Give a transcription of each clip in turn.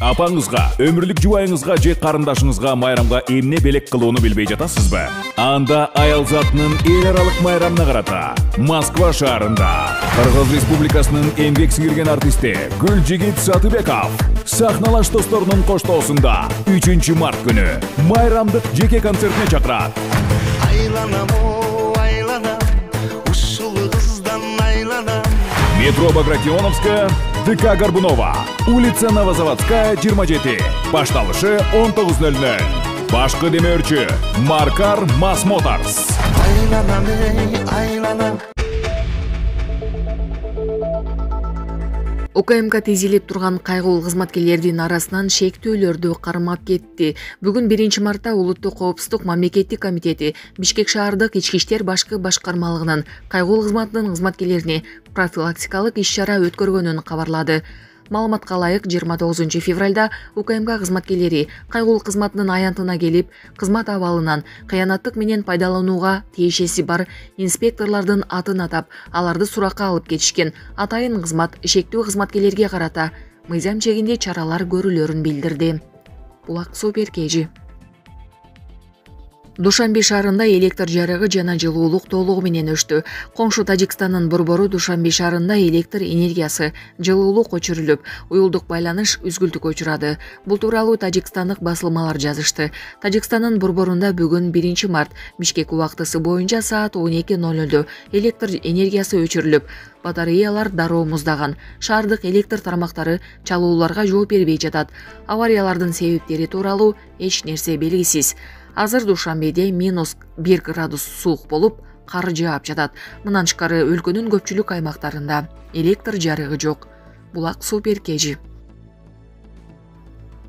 Апаңызға, өмірлік жұбайыңызға же қарындашыңызға майрамға эмне белек кылууну билбей жатасыз ба? Анда Аялзатның эл аралык майрамына карата Москва шаарында Кыргыз Республикасынын эмгек сиңирген артисти Гүлжигит Сатыбеков сахналаш досторунун коштоосунда 3 март күнү майрамдык жеке концертине чакырат. Айланам, айланам, ушул кыздан айланам. Метро Багратионовская, ДК Горбунова, улица Новозаводская, 27. Башталышы 19:00. Башкы демөөрчү Маркар Mass Motors. Айланам, айланам. УКМК тизилип турган кайгылуу кызматкерлердин арасынан шектүүлөрдү кармап кетти. Бүгүн 1 мартта Улуттук коопсуздук мамлекеттик комитети Бишкек шаардык ички иштер башкы башкармалыгынын кайгылуу кызматынын кызматкерлерине профилактикалык иш-чара өткөргөнүн кабарлады. Маалыматка ылайык 29 февралда УКМК кызматкерлери кайгылуу кызматынын аянтына келип, кызмат абалынан кыянаттык менен пайдаланууга тиешеси бар инспекторлордун атын атап, аларды суракка алып кетишкен. Атайын кызмат шектүү кызматкерлерге карата мыйзам чегинде чаралар көрүлөрүн билдирди. Булак суу беркежи. Душанбе шаарында электр жарыгы жана жылуулук толугу менен өчтү. Коңшу Тажикстандын борбору Душанбе шаарында электр энергиясы, жылуулук өчүрүлүп, уюлдук байланыш үзгүлтүккө учурады. Бул тууралуу тажикстандык басылмалар жазышты. Тажикстандын борборунда бүгүн 1 март Бишкек убактысы боюнча саат 12:00 электр энергиясы өчүрүлүп, батареялар дароо муздаган. Шаардык электр тармактары чалууларга жооп бербей жатат. Авариялардын себептери тууралуу эч нерсе белгисиз. Азыр Душанбеде -1 градус суук болуп, кар жаап жатат. Мындан тышкары өлкөнүн көпчүлүк аймактарында электр жарыгы жок. Булак суу беркежи.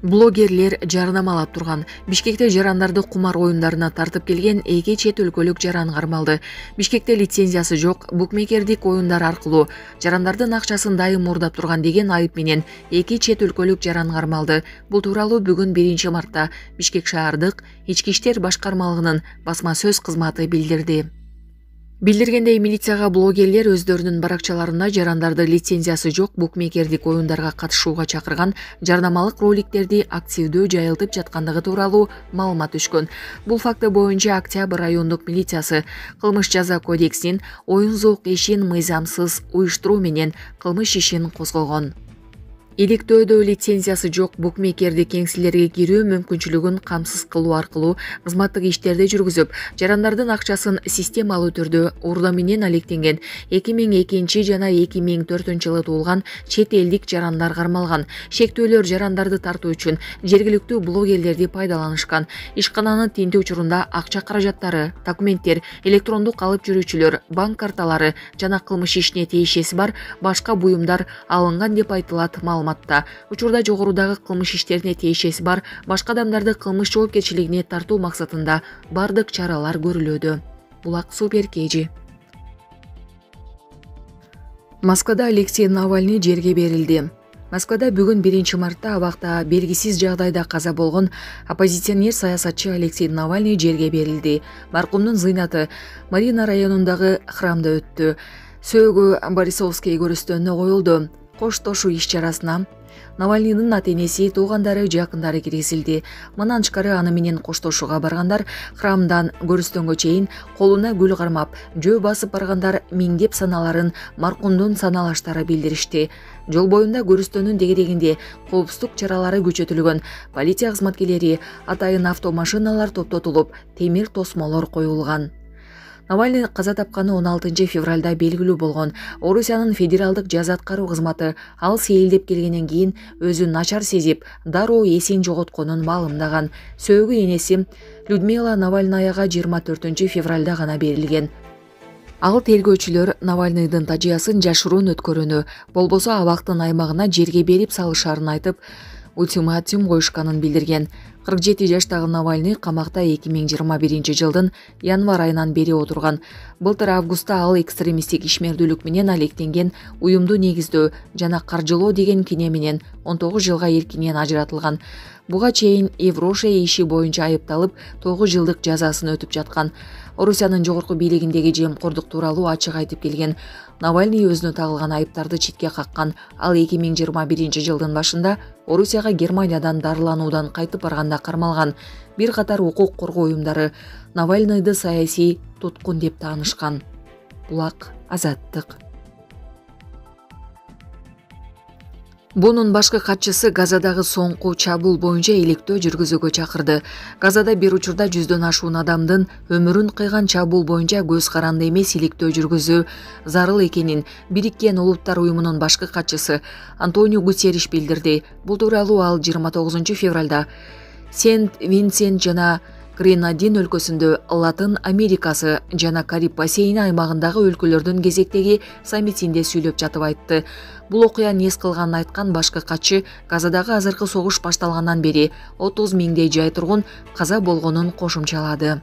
Блогерлер жарнамалап турган Бишкекте жарандарды кумар оюндарына тартып келген 2 чет өлкөлүк жаран кармалды. Бишкекте лицензиясы жок букмекердик оюндар аркылуу жарандардын акчасын дайым мурдап турган деген айып менен 2 чет өлкөлүк жаран кармалды. Бул тууралуу бүгүн 1 мартта Бишкек шаардык ички иштер башкармалыгынын басма сөз кызматы билдирди. Билдиргендей, милицияга блогерлер өздөрүнүн баракчаларында жарандарды лицензиясы жок букмекердик оюндарга катышууга чакырган жарнамалык роликтерди активдүү жайылтып жаткандыгы тууралуу маалымат түшкөн. Бул факты боюнча Октябрь райондук милициясы кылмыш жаза кодексинин оюн зоок ишин мыйзамсыз уюштуруу менен кылмыш ишин козгогон. Иликтөөдө лицензиясы жок букмекердик кеңселерге кирүү мүмкүнчүлүгүн камсыз кылуу аркылуу кызматтык иштерди жүргүзүп, жарандардын акчасын системалуу түрдө уурдоо менен алектенген 2002 жана 2004 жылы туулган чет элдик жарандар кармалган. Шектүүлөр жарандарды тартуу үчүн жергиликтүү блогерлерди пайдаланышкан. Ишкананы тинтүү учурунда акча каражаттары, документтер, электрондук алып жүрүүчүлөр, банк карталары жана кылмыш ишине тиешеси бар башка буюмдар алынган деп айтылат маалыматта. Учурда жогорудагы кылмыш иштерине тиешеси бар башка адамдарды кылмыш жоопкерчилигине тартуу максатында бардык чаралар көрүлүүдө. Булак суу беркежи. Москвада Алексей Навальный жерге берилди. Москвада бүгүн 1 мартта абакта белгисиз жагдайда каза болгон оппозиционер саясатчы Алексей Навальный жерге берилди. Маркумдун зыйнаты Марина районундагы храмда өттү. Сөөгү Борисовский көрүстөнүнө коюлду. Коштошуу иш-чарасына Навальныйдын ата-энеси, туугандары, жакындары киргизилди. Мындан тышкары аны менен коштошууга баргандар храмдан көрүстөнгө чейин колуна гүл кармап, жөө басып баргандар миңдеп саналарын маркумдун саналаштары билдиришти. Жол боюнда көрүстөнүн дегерегинде коопсуздук чаралары күчөтүлгөн. Полиция кызматкерлери атайын автомашиналар топтотулуп, темир тосмолор коюлган. Навальный каза тапканы 16 февралда белгилүү болгон. Орусиянын федералдык жаза аткаруу кызматы ал сейилдеп келгенден кийин өзүн начар сезип, дароо эсин жоготконун маалымдаган. Сөөгү энеси Людмила Навальнаяга 24 февралда гана берилген. Ал тергөөчүлөр Навальныйдын тажыясын жашыруун өткөрүүнү, болбосо абактын аймагына жерге берип салышарын айтып, ультиматум коюшканын билдирген. 47 жаштагы Навальный камакта 2021 жылдын январь айынан бери отурган. Былтыр августта ал экстремисттик ишмердүүлүк менен алектенген уюмду негиздөө жана каржылоо деген кине менен 19 жылга эркинен ажыратылган. Буга чейин Евроша иши боюнча айыпталып 9 жылдык жазасын өтүп жаткан. Орусиянын жогорку бийлигиндеги жемкордук тууралуу ачык айтып келген. Навальный өзүнө тагылган айыптарды четке каккан. Ал 2021 жылдын башында Орусияга Германиядан дарылануудан кайтып барганда кармалган. Бир катар укук коргоо уюмдары Навальныйды саясий туткун деп таанышкан. Булак Азаттык. Бунун башкы катчысы Газадагы соңку чабуул боюнча иликтөө жүргүзүүгө чакырды. Газада бир учурда 100дөн ашуун адамдын өмүрүн кыйган чабуул боюнча көз каранды эмес иликтөө жүргүзүү зарыл экенин Бириккен Улуттар уюмунун башкы катчысы Антонио Гутерриш билдирди. Бул тууралуу ал 29 февралда Сент-Винсент жана Гренадин өлкөсүндө Латын Америкасы жана Кариб бассейни аймагындагы өлкөлөрдүн кезектеги саммитинде сүйлөп жатып айтты. Бул окуяны эс кылганын айткан башкы катчы Газадагы азыркы согуш башталгандан бери 30 миңдей жай тургун каза болгонун кошумчалады.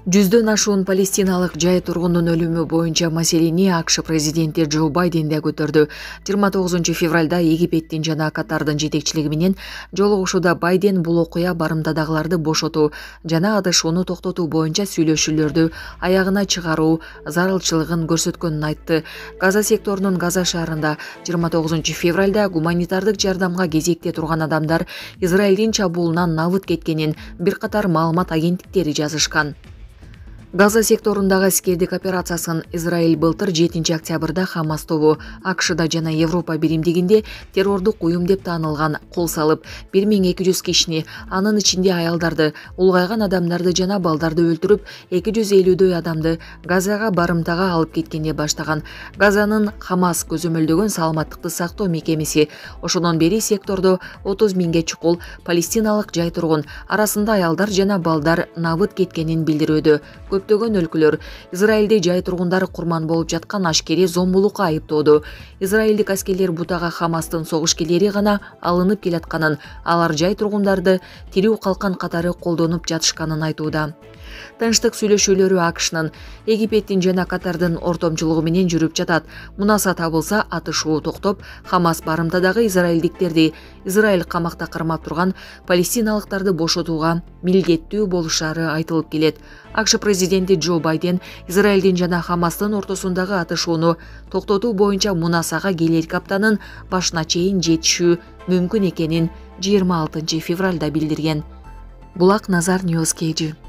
100дөн ашуун палестиналык жай тургундун өлүмү боюнча маселени АКШ президенти Джо Байден да көтөрдү. 29 февралда Египеттин жана Катардын жетекчилиги менен жолугушууда Байден бул окуя барымтадагыларды бошотуу жана атышууну токтотуу боюнча сүйлөшүүлөрдү аягына чыгаруу зарылчылыгын көрсөткөнүн айтты. Газа секторунун Газа шаарында 29 февралда гуманитардык жардамга кезекте турган адамдар Израилдин чабуулунан набыт кеткенин бир катар маалымат агенттиктери жазышкан. Газа секторундагы аскердик операциясын Израиль былтыр 7 октябрда Хамас тобу АКШда жана Европа биримдигинде террордук уюм деп таанылган кол салып 1200 кишини, анын ичинде аялдарды, улгайган адамдарды жана балдарды өлтүрүп, 250дөй адамды Газага барымтага алып кеткенде баштаган. Газанын Хамас көзөмөлдөгөн саламаттыкты сактоо мекемеси ошондон бери сектордо 30 миңге чукул палестиналык жай тургун, арасында аялдар жана балдар набыт кеткенин билдирүүдө. Көптөгөн өлкөлөр Израилде жай тургундары курман болуп жаткан ашкери зомбулукка айыптоодо. Израилдик аскерлер бутага Хамастын согушкерлери гана алынып келатканын, алар жай тургундарды тирүү калкан катары колдонуп жатышканын айтууда. Тынчтык сүйлөшүүлөрү АКШнын Египеттин жана Катардын ортомчулугу менен жүрүп жатат. Мунаса табылса атышуу токтоп, Хамас барымтадагы израилдиктерди Израиль камакта кармап турган палестиналыктарды бошотууга милдеттүү болушары айтылып келет. АКШ президенти Джо Байден Израилдин жана Хамастын ортосундагы атышууну токтотуу боюнча мунасага келерки аптанын башына чейин жетишүү мүмкүн экенин 26 февралда билдирген. Булак Назар Ньюс KG.